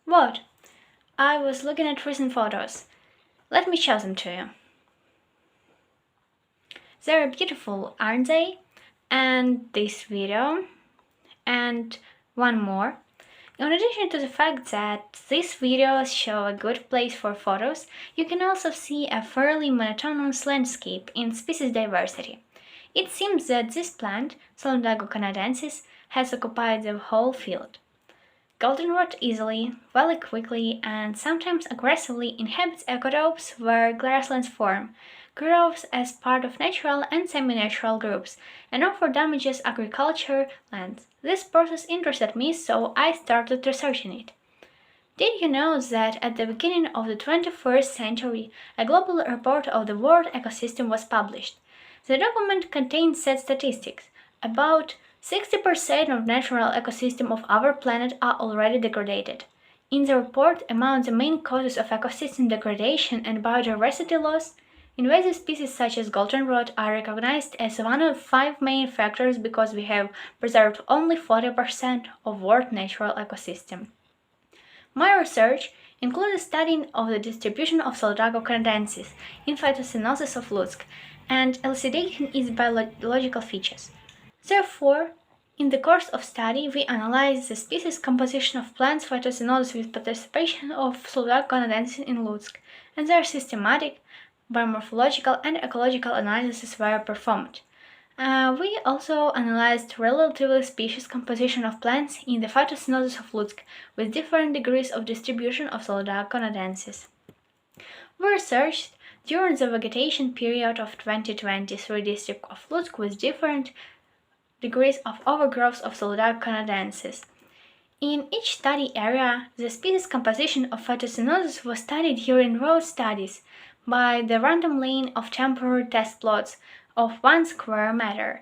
What? I was looking at recent photos. Let me show them to you. They're beautiful, aren't they? And this video, and one more. In addition to the fact that these videos show a good place for photos, you can also see a fairly monotonous landscape in species diversity. It seems that this plant, Solidago canadensis, has occupied the whole field. Goldenrod easily, very quickly, and sometimes aggressively inhabits ecotopes where grasslands form, grows as part of natural and semi-natural groups, and often damages agriculture lands. This process interested me, so I started researching it. Did you know that at the beginning of the 21st century, a global report of the world ecosystem was published? The document contains sad statistics. About 60% of natural ecosystems of our planet are already degraded. In the report, among the main causes of ecosystem degradation and biodiversity loss, invasive species such as goldenrod are recognized as one of 5 main factors because we have preserved only 40% of world natural ecosystem. My research included studying of the distribution of Solidago canadensis in Phytocenoses of Lutsk and elucidating its biological features. Therefore, in the course of study, we analyzed the species composition of plants Phytocenoses with participation of Solidago canadensis in Lutsk, and their systematic, biomorphological and ecological analysis were performed. We also analyzed relatively species composition of plants in the Phytocenoses of Lutsk with different degrees of distribution of Solidago canadensis. We researched during the vegetation period of 2023 district of Lutsk with different degrees of overgrowth of Solidago canadensis. In each study area, the species composition of Phytocenoses was studied during road studies by the random laying of temporary test plots of 1 square meter.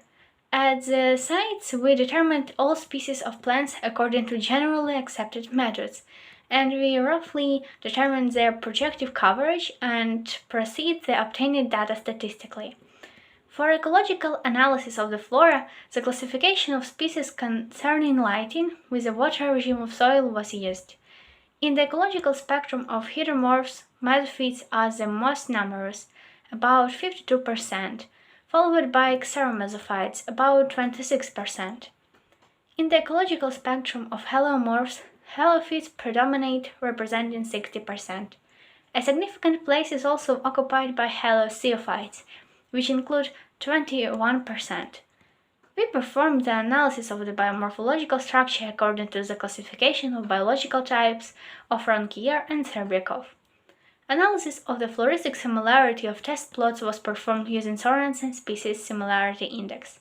At the sites, we determined all species of plants according to generally accepted methods, and we roughly determined their projective coverage and proceed the obtained data statistically. For ecological analysis of the flora, the classification of species concerning lighting with the water regime of soil was used. In the ecological spectrum of heteromorphs, mesophytes are the most numerous, about 52%, followed by xeromesophytes, about 26%. In the ecological spectrum of heliomorphs, helophytes predominate, representing 60%. A significant place is also occupied by helioceophytes, which include 21%. We performed the analysis of the biomorphological structure according to the classification of biological types of Ronquier and Serbryakov. Analysis of the floristic similarity of test plots was performed using Sorensen Species Similarity Index.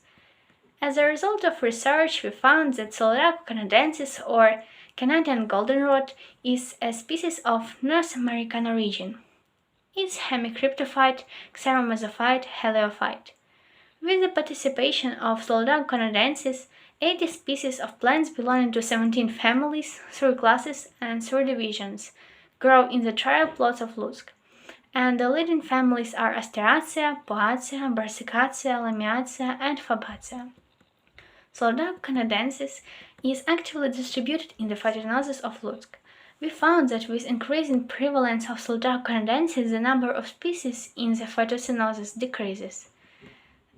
As a result of research, we found that Solidago canadensis, or Canadian goldenrod, is a species of North American origin. It's hemicryptophyte, xeromesophyte, heliophyte. With the participation of Solidago canadensis, 80 species of plants belonging to 17 families, 3 classes, and 3 divisions grow in the trial plots of Lutsk, and the leading families are Asteraceae, Poaceae, Brassicaceae, Lamiaceae, and Fabaceae. Solidago canadensis is actively distributed in the Phytocenoses of Lutsk. We found that with increasing prevalence of Solidago canadensis, the number of species in the Phytocenoses decreases.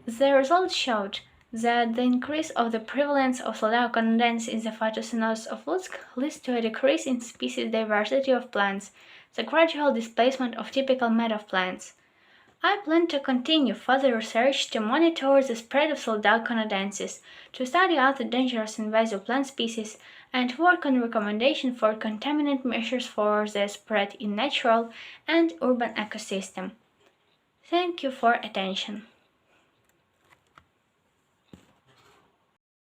The results showed that the increase of the prevalence of Solidago canadensis in the Phytocenoses of Lutsk leads to a decrease in species diversity of plants, the gradual displacement of typical meadow plants. I plan to continue further research to monitor the spread of Solidago canadensis, to study other dangerous invasive plant species, and work on recommendations for contaminant measures for their spread in natural and urban ecosystem. Thank you for attention.